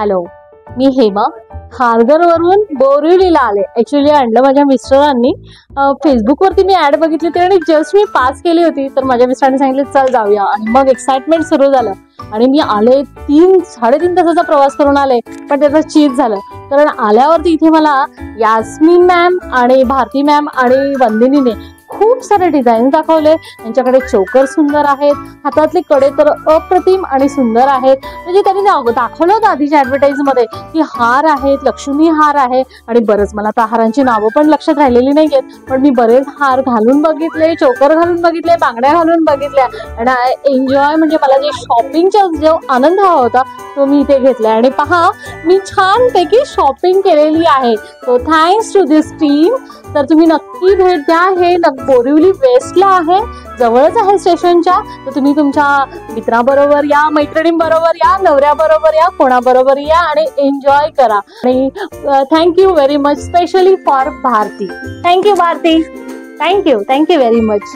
Hello, मी हेमा खारघरवरून बोरिवलीला आले. Actually आणलं माझ्या मिस्टरांनी. फेसबुकवरती मी ऍड बघितली होती आणि जस्ट मी पास केली होती, तर माझ्या मिस्टरांनी सांगितलं चल जाऊया. आणि मग एक्साइटमेंट सुरू झालं आणि मी आले. 3-3.5 तासाचा प्रवास करून आले, पण त्याचं चीज झालं. कारण आल्यावरती इथे मला यास्मिन मॅम आणि भारती मॅम आणि वंदिनीने खूप सारे डिझाईन दाखवले. त्यांच्याकडे चोकर सुंदर आहेत, हातातले कडे तर अप्रतिम आणि सुंदर आहेत. म्हणजे त्यांनी दाखवलं होतं आधीच्या ऍडव्हर्टाईजमध्ये की हार आहेत, लक्ष्मी हार आहे. आणि बरंच मला त्या हारांची नावं पण लक्षात राहिलेली नाही आहेत, पण मी बरेच हार घालून बघितले, चोकर घालून बघितले, बांगड्या घालून बघितल्या. आणि आय एन्जॉय, म्हणजे मला जे शॉपिंगचा जो आनंद हवा होता तो मी इथे घेतलाय. आणि पहा, मी छानपैकी शॉपिंग केलेली आहे. So thanks to this team. तर तुम्ही नक्की भेट द्या. हे बोरिवली वेस्टला आहे, जवळच आहे स्टेशनच्या. तर तुम्ही तुमच्या मित्राबरोबर या, मैत्रिणींबरोबर या, नवऱ्याबरोबर या, कोणाबरोबर या आणि एन्जॉय करा. आणि thank you very much, specially for Bharti. Thank you Bharti, thank you very much.